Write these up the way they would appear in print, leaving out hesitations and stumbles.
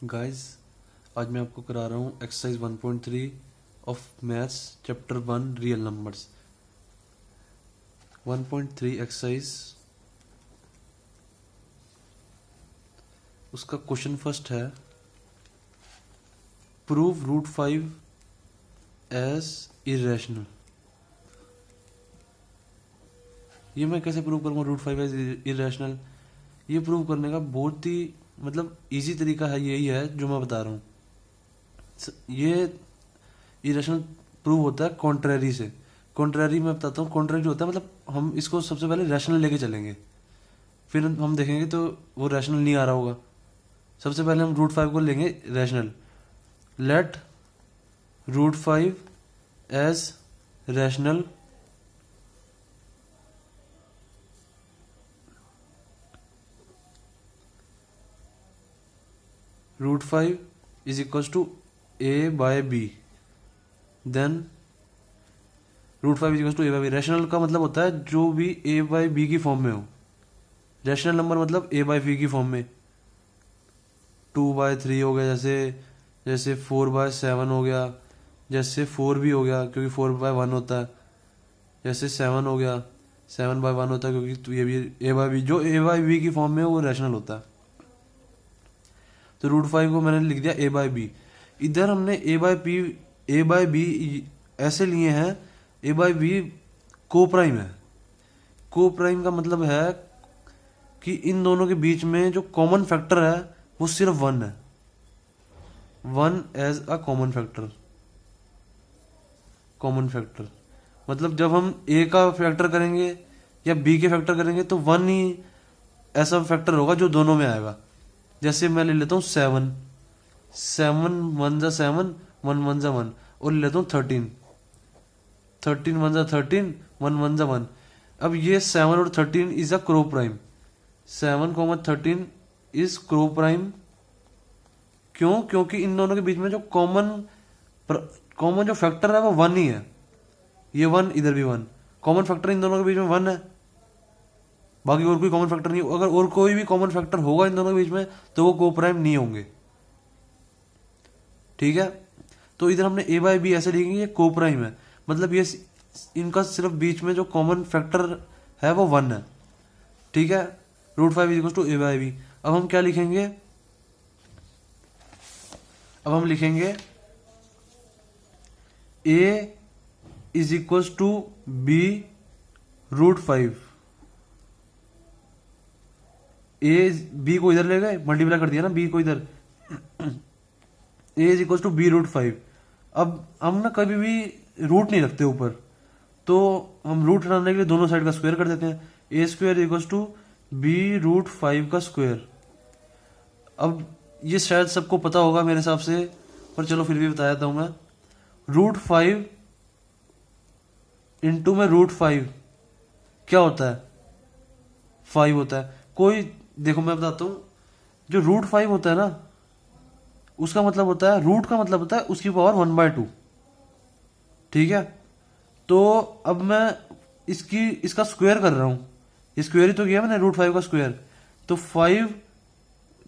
Guys, आज मैं आपको करा रहा हूँ exercise 1.3 of maths chapter 1 real numbers. 1.3 exercise, उसका क्वेश्चन फर्स्ट है प्रूव रूट 5 एज इरेशनल। ये मैं कैसे प्रूव करूँगा रूट 5 एज इरेशनल? ये प्रूव करने का बहुत ही इजी तरीका है, यही है जो मैं बता रहा हूँ। ये इरेशनल प्रूव होता है कॉन्ट्रेरी से। कॉन्ट्रेरी मैं बताता हूँ, कॉन्ट्रेरी जो होता है हम इसको सबसे पहले रैशनल लेके चलेंगे, फिर हम देखेंगे तो वो रैशनल नहीं आ रहा होगा। सबसे पहले हम रूट 5 को लेंगे rational. Let root 5 as rational root 5 is equals to A by B. Then root 5 is equals to A by B. Rational का मतलब होता है जो भी ए बाय बी की फॉर्म में हो। रैशनल नंबर मतलब ए बाय बी की फॉर्म में। 2/3 हो गया, जैसे 4/7 हो गया, जैसे 4 भी हो गया क्योंकि 4/1 होता है, जैसे 7 हो गया, 7/1 होता है क्योंकि ये भी ए बाय बी, जो ए बाय बी की फॉर्म में हो वो रैशनल होता है। तो रूट 5 को मैंने लिख दिया ए बाय बी। इधर हमने ए बाय बी ऐसे लिए हैं, ए बाय बी को प्राइम है। को प्राइम का मतलब है कि इन दोनों के बीच में जो कॉमन फैक्टर है वो सिर्फ 1 है। 1 एज अ कॉमन फैक्टर मतलब जब हम ए का फैक्टर करेंगे या बी के फैक्टर करेंगे तो 1 ही ऐसा फैक्टर होगा जो दोनों में आएगा। जैसे मैं ले लेता हूँ 7 1 जा 7, 1 जा 1, और ले लेता हूँ 13 1 जा 13, 1 जा 1। अब ये 7 और 13 is a crow prime. 7, 13 is crow prime. क्यों? क्योंकि इन दोनों के बीच में जो कॉमन जो फैक्टर है वो 1 ही है। ये 1, इधर भी 1, कॉमन फैक्टर इन दोनों के बीच में 1 है। बाकी और कोई कॉमन फैक्टर नहीं। अगर और कोई भी कॉमन फैक्टर होगा इन दोनों के बीच में तो वो को प्राइम नहीं होंगे। ठीक है, तो इधर हमने ए बाय बी ऐसे लिखेंगे, ये को प्राइम है, मतलब ये इनका सिर्फ बीच में जो कॉमन फैक्टर है वो 1 है। ठीक है, root 5 is equal to A by b. अब हम क्या लिखेंगे? अब हम लिखेंगे a is equal to b root 5। A b को इधर ले गए, मल्टीप्लाई कर दिया ना बी को इधर। A is equal to b root 5। अब हम ना कभी भी रूट नहीं रखते ऊपर, तो हम रूट हटाने के लिए दोनों साइड का स्क्वायर कर देते हैं। A square equal to b root 5 का स्क्वायर। अब ये शायद सबको पता होगा मेरे हिसाब से, पर चलो फिर भी बता देता हूं मैं। रूट 5 इंटू में रूट 5 क्या होता है? 5 होता है। कोई देखो मैं बताता हूं, जो रूट 5 होता है ना उसका मतलब होता है, रूट का मतलब होता है उसकी पावर 1/2। ठीक है, तो अब मैं इसका स्क्वायर कर रहा हूं। ये स्क्वायर ही तो किया मैंने, रूट 5 का स्क्वायर। तो 5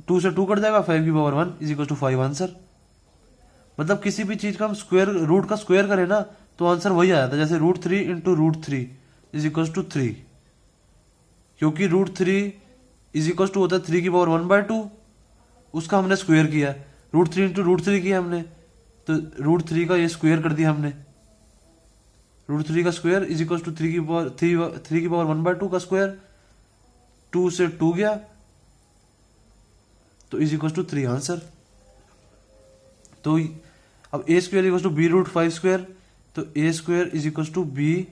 2 से 2 कट जाएगा, 5 की power 1 is equal to 5 answer. मतलब किसी भी चीज का हम स्क्वायर, रूट का स्क्वायर करें ना तो आंसर वही आ जाता है। जैसे root 3 into root 3 is equal to 3, क्योंकि रूट 3 इज इक्वल टू होता है 3 की पावर 1/2, उसका हमने स्क्वायर किया। रूट 3 इंटू रूट 3 किया हमने, तो रूट 3 का ये स्क्वायर कर दिया हमने। रूट 3 का स्क्वायर इज इक्वल टू 3 की पावर 1/2 का स्क्वायर। 2 से 2 गया तो इज इक्वल टू 3 आंसर। तो अब a square equal to b root 5 square, तो a square is equal to b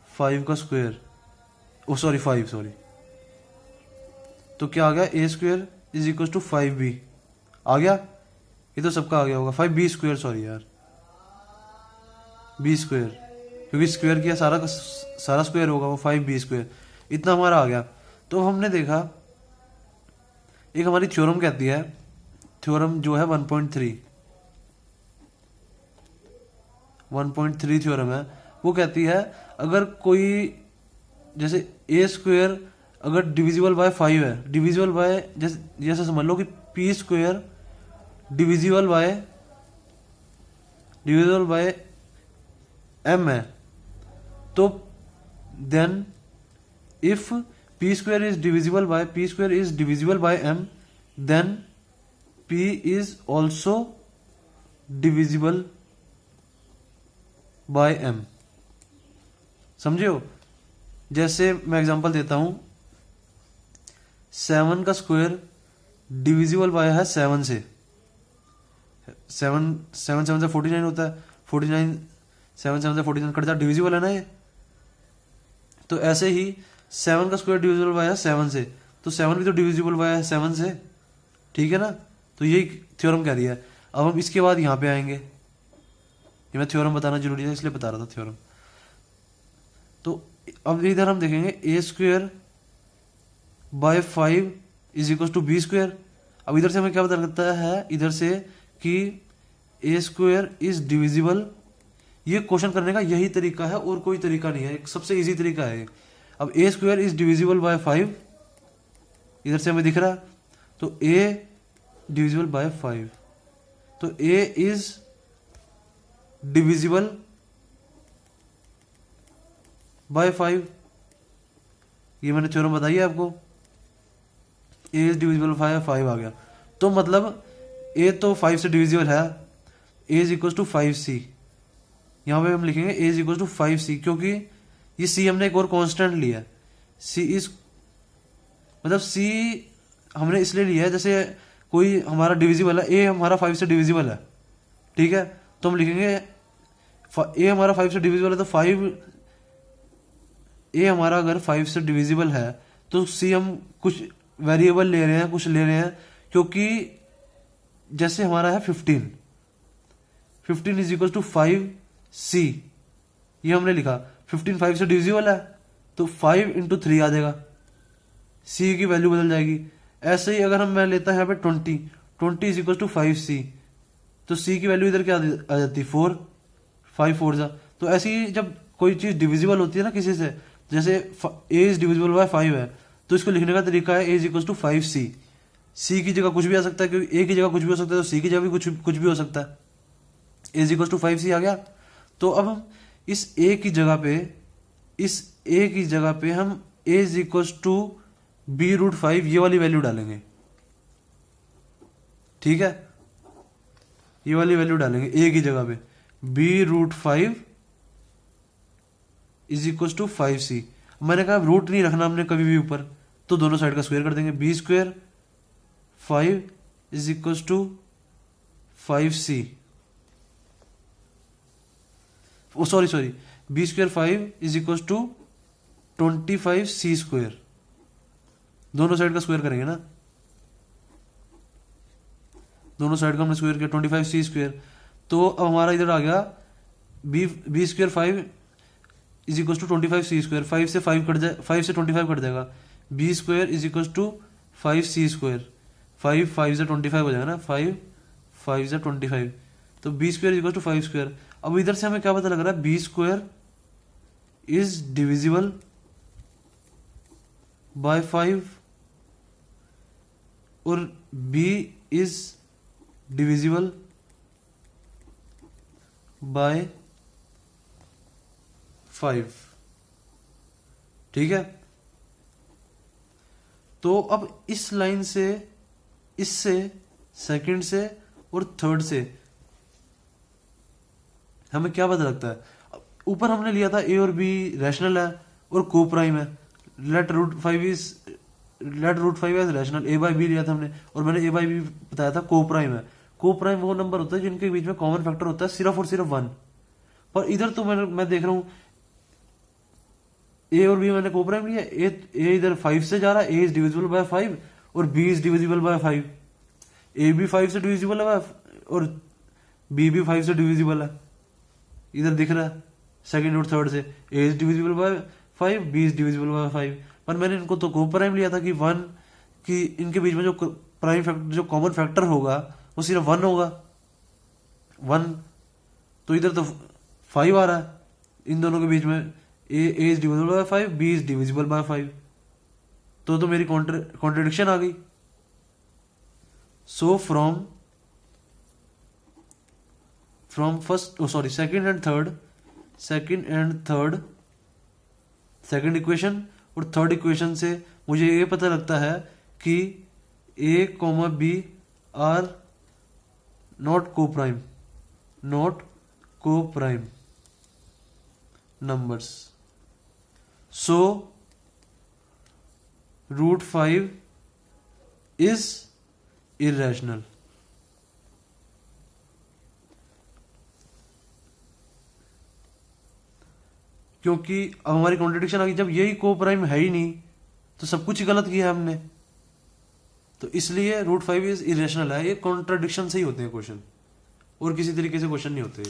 5 का स्क्वायर। ओ सॉरी 5 सॉरी। तो क्या आ गया? A square is equal to 5b आ गया। ये तो सबका आ गया होगा। 5b स्क्वायर, सॉरी यार, बी स्क्वायर, क्योंकि स्क्वायर किया सारा स्क्वायर होगा, वो 5b स्क्वायर, इतना हमारा आ गया। तो हमने देखा एक हमारी थ्योरम कहती है, थ्योरम जो है 1.3 थ्योरम है, वो कहती है अगर कोई, जैसे ए स्क्वायर अगर डिविजिबल बाय 5 है, डिविजिबल बाय जैसे समझ लो कि P square divisible by m है, तो then if p square is divisible by m, then p is also divisible by m। समझे हो? जैसे मैं एग्जांपल देता हूं, 7 का स्क्वायर डिविजिबल बाय है 7 से, 7 7 से 49 होता है, 49 7 से 49 कट जाता, डिविजिबल है ना ये। तो ऐसे ही 7 का स्क्वायर डिविजिबल बाय है 7 से, तो 7 भी तो डिविजिबल बाय है 7 से, ठीक है ना। तो यही थ्योरम कह रही है। अब हम इसके बाद यहाँ पे आएंगे, ये मैं थ्योरम बताना जरूरी है इसलिए बता रहा था थ्योरम। तो अब इधर हम देखेंगे a square by 5 is equal to b square. अब इधर से हमें क्या पता लगता है, इधर से कि ए स्क्वायर इज डिविजिबल, ये क्वेश्चन करने का यही तरीका है और कोई तरीका नहीं है, सबसे इजी तरीका है। अब a square is divisible by 5, इधर से हमें दिख रहा है, तो ए डिविजिबल बाय 5, तो ए इज डिविजिबल बाय 5, ये मैंने थ्योरम बताई है आपको। ए इज डिविजिबल बाय 5 आ गया, तो मतलब ए तो 5 से डिविजिबल है, ए इज इक्वल टू 5c। यहां पे हम लिखेंगे a is equal to 5c, क्योंकि ये c हमने एक और कांस्टेंट लिया है। c इज मतलब c हमने इसलिए लिया है, जैसे कोई हमारा डिविजिबल है, ए हमारा 5 से डिविजिबल है, ठीक है, तो हम लिखेंगे ए हमारा 5 से डिविजिबल है, तो 5 ए हमारा अगर 5 से डिविजिबल है तो सी हम कुछ वेरिएबल ले रहे हैं, कुछ ले रहे हैं, क्योंकि जैसे हमारा है 15 इज इक्वल टू 5c, ये हमने लिखा 15 5 से डिविजिबल है, तो 5 इंटू 3 आ जाएगा, c की वैल्यू बदल जाएगी। ऐसे ही अगर हम मैं लेता है यहाँ पे 20 इज इक्वल टू 5c, तो c की वैल्यू इधर क्या आ जाती है 4, 5 4 जा। तो ऐसे ही जब कोई चीज डिविजिबल होती है ना किसी से, जैसे a इज डिविजिबल बाय 5 है, तो इसको लिखने का तरीका है a is equal to 5c। c की जगह कुछ भी आ सकता है, क्योंकि a की जगह कुछ भी हो सकता है, तो c की जगह भी कुछ भी हो सकता है। a is equal to 5c आ गया। तो अब हम इस a की जगह पे हम a is equal to b√5 ये वाली वैल्यू डालेंगे, ठीक है, ये वाली वैल्यू डालेंगे a की जगह पे, b√5 is equal to 5c। मैंने कहा रूट नहीं रखना हमने कभी भी ऊपर, तो दोनों साइड का स्क्वायर कर देंगे, b square 5 is equal to 5c, sorry b square 5 is equal to 25c square, दोनों साइड का स्क्वायर करेंगे ना, दोनों साइड का हमने स्क्वायर किया 25c स्क्वायर। तो अब हमारा इधर आ गया b square 5 is equal to 25c square, 5 से 5 कट जाए, 5 से 25 कट जाएगा, b square is equal to 5c square, 5 5 से 25 हो जाएगा ना, 5 5 से 25, तो b square is equal to 5 square. अब इधर से हमें क्या पता लग रहा है, b square is divisible by 5 और b इज डिविजिबल बाय 5, ठीक है। तो अब इस लाइन से, इससे, सेकंड से और थर्ड से हमें क्या पता लगता है, ऊपर हमने लिया था a और b रैशनल है और को प्राइम है, let root 5 as rational, a by b लिया था हमने, और मैंने a बाई बी बताया था को प्राइम है। को प्राइम वो नंबर होता है जिनके बीच में कॉमन फैक्टर होता है सिर्फ और सिर्फ 1। पर इधर तो मैं देख रहा हूं a और b मैंने को प्राइम लिया, a इधर 5 से जा रहा है, a इज डिविजिबल बाय 5 और b is divisible by 5, a भी 5 से डिविजिबल है और b भी 5 से डिविजिबल है, इधर दिख रहा है सेकंड और थर्ड से, a is divisible by 5, b is divisible by 5। पर मैंने इनको तो को प्राइम लिया था कि 1, कि इनके बीच में जो प्राइम फैक्टर, जो कॉमन फैक्टर होगा वो सिर्फ 1 होगा, 1। तो इधर तो 5 आ रहा है इन दोनों के बीच में, a is divisible by 5, b is divisible by 5, तो मेरी कॉन्ट्रडिक्शन आ गई। So from from first, sorry, second and third, second equation और थर्ड इक्वेशन से मुझे ये पता लगता है कि ए कॉमा बी आर नॉट को prime numbers. So root 5 is irrational. क्योंकि अब हमारी कॉन्ट्रडिक्शन आ गई, जब यही को प्राइम है ही नहीं तो सब कुछ ही गलत किया है हमने, तो इसलिए रूट 5 इज इरेशनल है। ये कॉन्ट्रडिक्शन से ही होते हैं क्वेश्चन, और किसी तरीके से क्वेश्चन नहीं होते।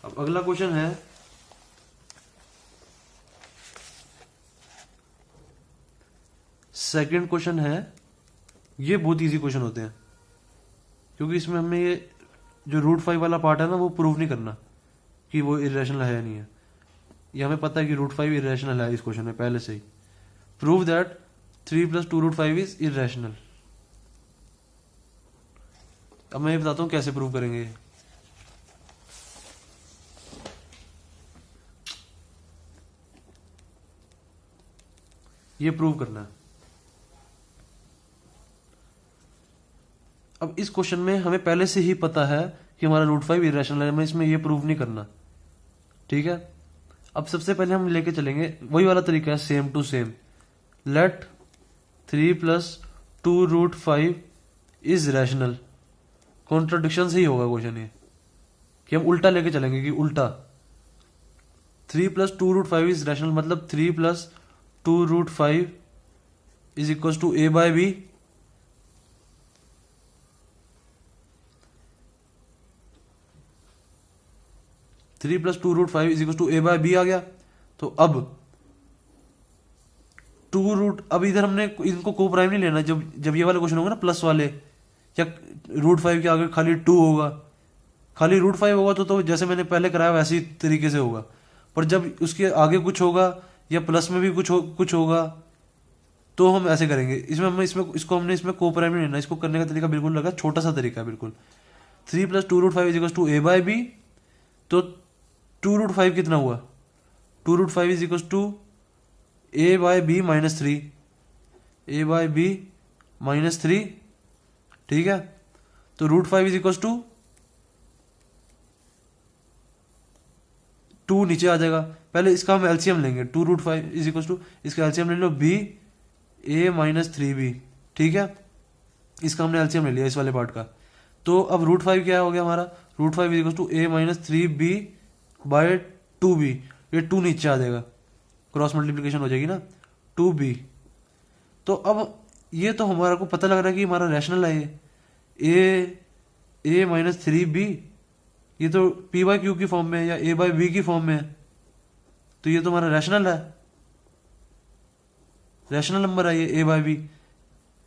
अब अगला क्वेश्चन है सेकंड क्वेश्चन है, ये बहुत इजी क्वेश्चन होते हैं क्योंकि इसमें हमें ये जो रूट 5 वाला पार्ट है ना वो प्रूव नहीं करना कि वो इरेशनल है या नहीं है। ये हमें पता है कि रूट 5 इरेशनल है इस क्वेश्चन में पहले से ही। Prove that 3 + 2 √5 is irrational. अब मैं ये बताता हूं कैसे प्रूव करेंगे। ये प्रूव करना है। अब इस क्वेश्चन में हमें पहले से ही पता है कि हमारा रूट 5 इरेशनल है, हमें इसमें ये प्रूव नहीं करना, ठीक है। अब सबसे पहले हम लेके चलेंगे वही वाला तरीका है, same to same. Let 3 + 2 √5 is rational. Contradiction से ही होगा क्वेश्चन ये, कि हम उल्टा लेके चलेंगे कि उल्टा 3 + 2 √5 इज रैशनल, मतलब 3 + 2 √5 is equal to a/b। Three plus 2 √5 is equal to a/b आ गया। तो अब अब इधर हमने इनको को प्राइम नहीं लेना। जब ये वाले क्वेश्चन होंगे ना प्लस वाले, या रूट 5 के आगे खाली 2 होगा, खाली रूट 5 होगा तो जैसे मैंने पहले कराया वैसे ही तरीके से होगा। पर जब उसके आगे कुछ होगा या प्लस में भी कुछ होगा तो हम ऐसे करेंगे। हमने इसमें को प्राइम नहीं लेना। इसको करने का तरीका बिल्कुल लगा, छोटा सा तरीका है बिल्कुल। 3 + 2 √5 इज इक्वल टू a/b। तो 2 √5 कितना हुआ? 2 √5 is equal to a/b - 3, a/b - 3, ठीक है। तो √5 इज इक्वल टू 2 नीचे आ जाएगा। पहले इसका हम एलसीएम लेंगे। 2 √5 इज इक्वल टू, इसका एलसीएम ले लो b a - 3b, ठीक है। इसका हमने एलसीएम ले लिया इस वाले पार्ट का। तो अब √5 क्या हो गया हमारा? √5 is equal to a - 3b by 2b। ये 2 नीचे आ जाएगा, क्रॉस मल्टीप्लीकेशन हो जाएगी ना, 2b। तो अब ये तो हमारा को पता लग रहा है कि हमारा रैशनल है। ये a - 3b, ये तो p/q की फॉर्म में है या a/b की फॉर्म में है, तो ये तो हमारा रैशनल है, रैशनल नंबर है ये a/b।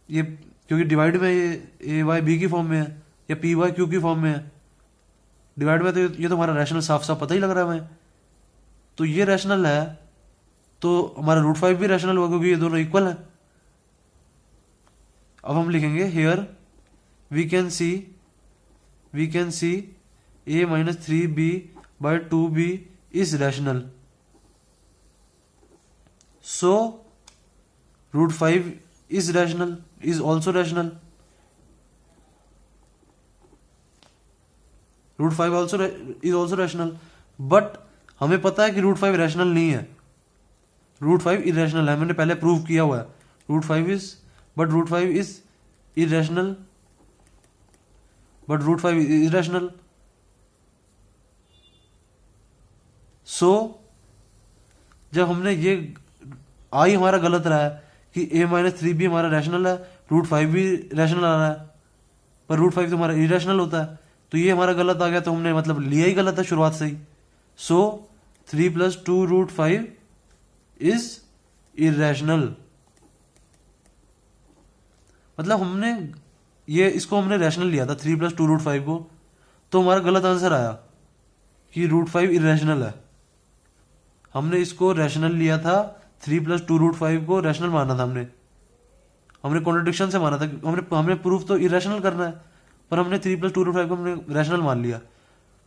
ये क्योंकि डिवाइड में ये a/b की फॉर्म में है या p/q की फॉर्म में है। डिवाइड में तो ये तो हमारा रैशनल साफ साफ पता ही लग रहा है हमें। तो ये रैशनल है, तो हमारा √5 भी रैशनल होगा क्योंकि ये दोनों इक्वल है। अब हम लिखेंगे here we can see a - 3b by 2b is rational. So √5 is rational, is also rational. √5 is also rational, but हमें पता है कि √5 रैशनल नहीं है, √5 इरेशनल है। मैंने पहले प्रूव किया हुआ है। √5 is irrational, but √5 is irrational. So जब हमने ये आई हमारा गलत रहा है कि a - 3b हमारा रैशनल है, √5 भी रैशनल आ रहा है, पर √5 तो हमारा इरेशनल होता है, तो ये हमारा गलत आ गया। तो हमने मतलब लिया ही गलत है शुरुआत से ही। सो 3 + 2 √5 इज इरेशनल। मतलब हमने इसको हमने रैशनल लिया था 3 + 2 √5 को, तो हमारा गलत आंसर आया कि √5 इरेशनल है। हमने इसको रैशनल लिया था, 3 + 2 √5 को रैशनल माना था हमने, हमने कॉन्ट्रडिक्शन से माना था, हमने हमने प्रूफ तो इरेशनल करना है, पर हमने 3+2√5 को हमने रैशनल मान लिया।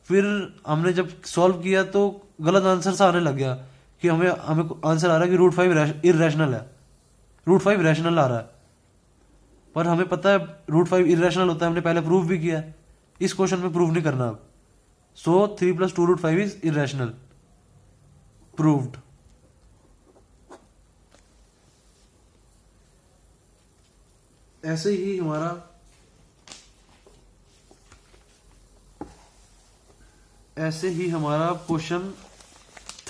फिर हमने जब सॉल्व किया तो गलत आंसर सा आने लग गया कि हमें हमें आंसर आ रहा है कि √5 इरेशनल है, √5 रैशनल आ रहा है, पर हमें पता है √5 इरेशनल होता है, हमने पहले प्रूफ भी किया है। इस क्वेश्चन में प्रूफ नहीं करना अब। सो 3+2√5 इज इरेशनल, प्रूव्ड। ऐसे ही हमारा क्वेश्चन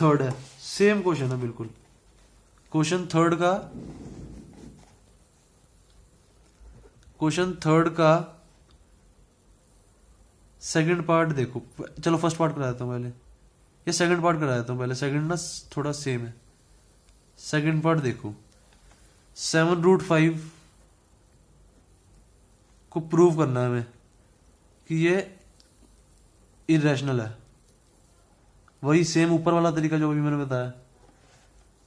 थर्ड है, सेम क्वेश्चन है बिल्कुल। क्वेश्चन थर्ड का सेकंड पार्ट देखो। चलो फर्स्ट पार्ट करा देता हूँ पहले, या सेकंड पार्ट करा देता हूँ पहले, सेकंड ना थोड़ा सेम है। सेकंड पार्ट देखो, 7√5 को प्रूव करना है हमें कि ये इरेशनल है। वही सेम ऊपर वाला तरीका जो अभी मैंने बताया।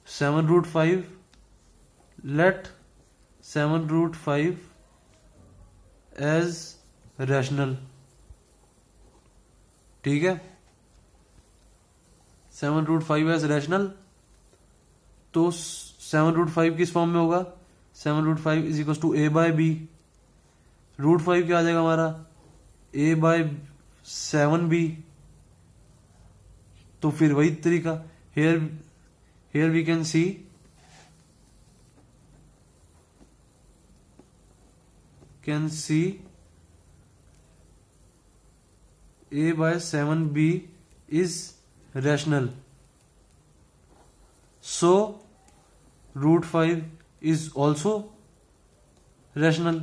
7√5 लेट 7√5 एज रैशनल, ठीक है। 7√5 एज रैशनल, तो 7√5 किस फॉर्म में होगा? 7√5 इज इक्वल टू a/b। √5 क्या आ जाएगा हमारा? a/7b। तो फिर वही तरीका, here we can see a/7b is rational, so √5 is also rational।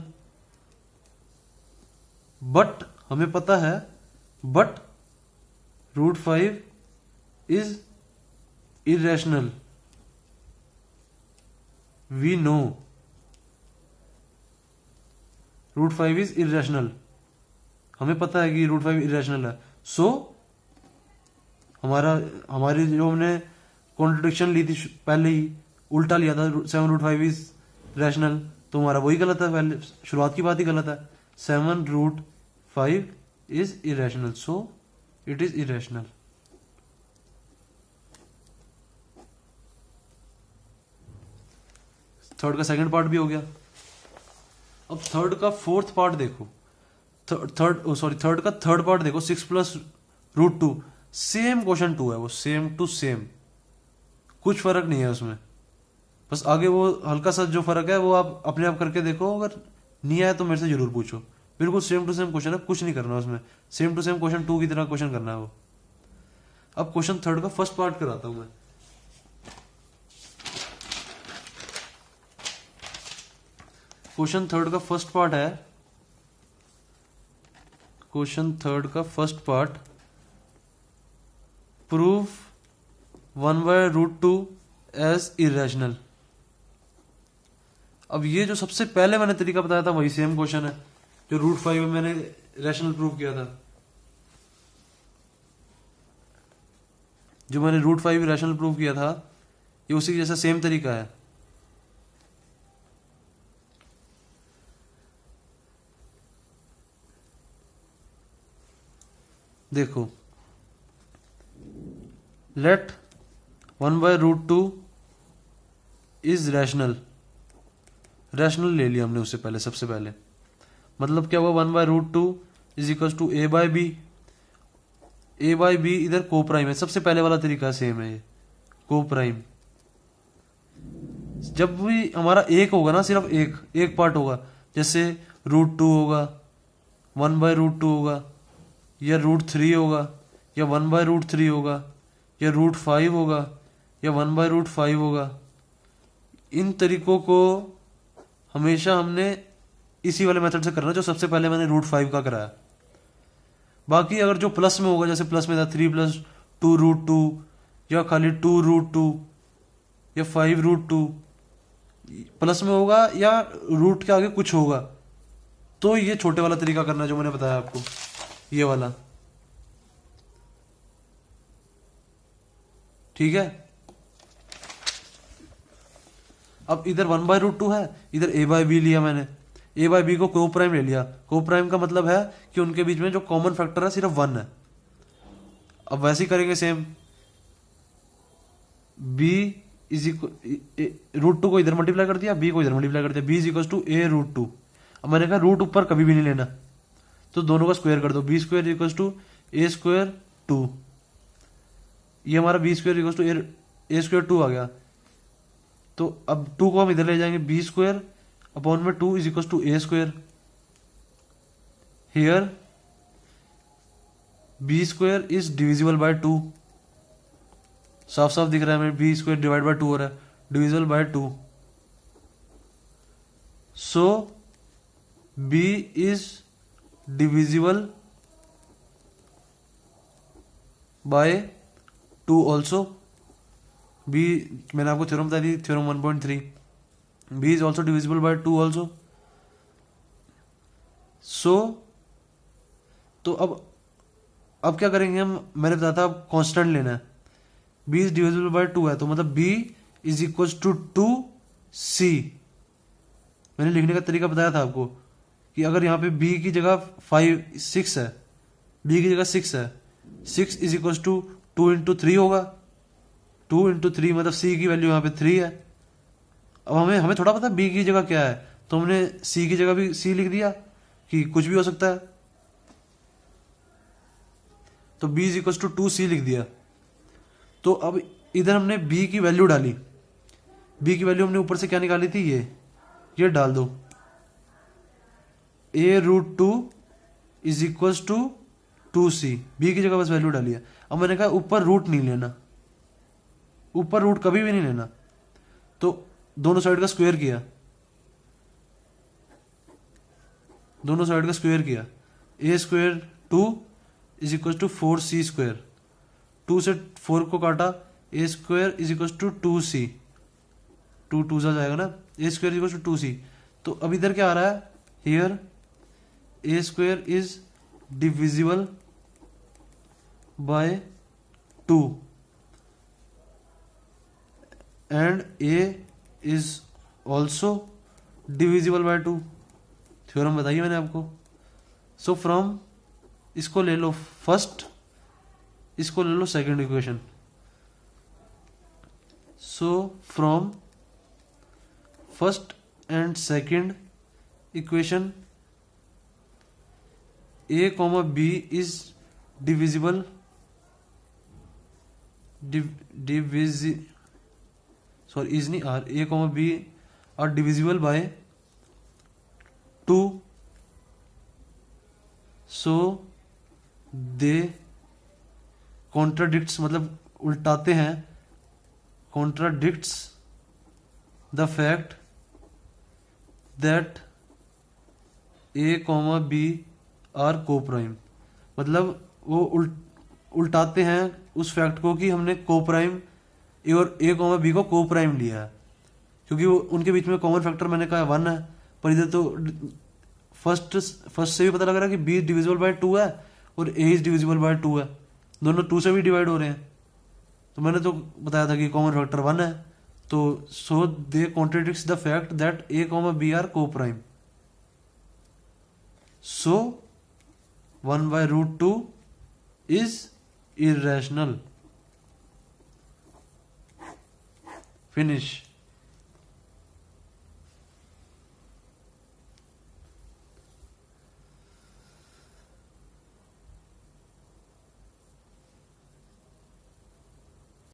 But हमें पता है, but √5 is irrational, we know √5 is irrational, हमें पता है कि √5 irrational है। सो हमारी जो हमने कॉन्ट्रडिक्शन ली थी पहले ही, उल्टा लिया था 7√5 इज रैशनल, तो हमारा वही गलत है, पहले शुरुआत की बात ही गलत है। 7√5 is irrational, so it is irrational. Third का सेकंड पार्ट भी हो गया। अब थर्ड का फोर्थ पार्ट देखो, थर्ड का थर्ड पार्ट देखो, 6+√2, सेम क्वेश्चन 2 है वो, सेम टू सेम, कुछ फर्क नहीं है उसमें। बस आगे वो हल्का सा जो फर्क है वो आप अपने आप करके देखो, अगर नहीं आया तो मेरे से जरूर पूछो। बिल्कुल सेम टू सेम क्वेश्चन है, कुछ नहीं करना उसमें, सेम टू सेम क्वेश्चन 2 की तरह क्वेश्चन करना है वो। अब क्वेश्चन थर्ड का फर्स्ट पार्ट कराता हूं मैं। क्वेश्चन थर्ड का फर्स्ट पार्ट है, क्वेश्चन थर्ड का first part, prove 1/√2 as irrational. अब ये जो सबसे पहले मैंने तरीका बताया था वही सेम क्वेश्चन है जो √5 में मैंने रैशनल प्रूव किया था। जो मैंने √5 रैशनल प्रूव किया था, ये उसी जैसा सेम तरीका है। देखो, लेट 1/√2 इज रैशनल, रैशनल ले लिया हमने उससे पहले, सबसे पहले। मतलब क्या हुआ? 1/√2 is equal to a/b। a/b इधर को प्राइम है, सबसे पहले वाला तरीका सेम है, ये को प्राइम। जब भी हमारा एक होगा ना, सिर्फ एक पार्ट होगा, जैसे √2 होगा, 1/√2 होगा, या √3 होगा, या 1/√3 होगा, या √5 होगा, या 1/√5 होगा। इन तरीकों को हमेशा हमने इसी वाले मेथड से करना जो सबसे पहले मैंने √5 का कराया। बाकी अगर जो प्लस में होगा, जैसे प्लस में था 3+2√2, या खाली 2√2, या 5√2, प्लस में होगा या रूट के आगे कुछ होगा, तो ये छोटे वाला तरीका करना जो मैंने बताया आपको, ये वाला, ठीक है। अब इधर 1/√2 है, इधर a/b लिया मैंने, a/b को को प्राइम ले लिया। को प्राइम का मतलब है कि उनके बीच में जो कॉमन फैक्टर है सिर्फ 1 है। अब वैसे ही करेंगे सेम, b इज √2 को इधर मल्टीप्लाई कर दिया, b को इधर मल्टीप्लाई कर दिया, b is equal to a√2। अब मैंने कहा रूट ऊपर कभी भी नहीं लेना, तो दोनों का स्क्वायर कर दो, b square equal to a² 2, ये हमारा b square equal to a² 2 आ गया। तो अब 2 को हम इधर ले जाएंगे, b स्क्वायर अपॉन में 2 is equal to a²। Here b square is divisible by 2, साफ साफ दिख रहा है हमें, b स्क्वायर डिवाइड बाय 2 हो रहा है, divisible by 2। So b is divisible by 2 also. b मैंने आपको थ्योरम बता दी, theorem 1.3, b is also divisible by 2 also. So तो अब क्या करेंगे हम, मैंने बताया था अब कांस्टेंट लेना है, b इज डिविजिबल बाय 2 है, तो मतलब b is equal to 2c। मैंने लिखने का तरीका बताया था आपको कि अगर यहाँ पे b की जगह 6 है, b की जगह 6 है, 6 इज इक्वल टू 2 इंटू 3 होगा, 2 इंटू 3 मतलब c की वैल्यू यहाँ पे 3 है। अब हमें थोड़ा पता b की जगह क्या है, तो हमने c की जगह भी c लिख दिया कि कुछ भी हो सकता है, तो b is equal to 2c लिख दिया। तो अब इधर हमने b की वैल्यू डाली, b की वैल्यू हमने ऊपर से क्या निकाली थी, ये डाल दो, a√2 is equal to 2c, b की जगह बस वैल्यू डाली है। अब मैंने कहा ऊपर रूट नहीं लेना, ऊपर रूट कभी भी नहीं लेना, तो दोनों साइड का स्क्वायर किया, दोनों साइड का स्क्वायर किया, a² 2 is equal to 4c square, 2 से 4 को काटा, a² is equal to 2c, 2 2 जा जाएगा ना, a² is equal to 2c। तो अब इधर क्या आ रहा है, here a² is divisible by 2 and a is also divisible by 2। Theorem बताइए मैंने आपको। सो फ्रॉम, इसको ले लो फर्स्ट, इसको ले लो second equation. So from first and second equation a, b is divisible sorry is नहीं are, a, b are divisible by 2, so they contradicts मतलब उल्टाते हैं, contradicts the fact that a, b are coprime, मतलब वो उल्टाते हैं उस fact को कि हमने को प्राइम ए और a, b को को प्राइम लिया है, क्योंकि वो उनके बीच में कॉमन फैक्टर मैंने कहा 1 है, पर इधर तो फर्स्ट से भी पता लग रहा है कि b डिविजिबल बाय 2 है और a इज डिविजिबल बाय 2 है, दोनों 2 से भी डिवाइड हो रहे हैं। तो मैंने तो बताया था कि कॉमन फैक्टर 1 है, तो so they contradicts the fact that a, b are coprime. So 1/√2 is irrational. Finish.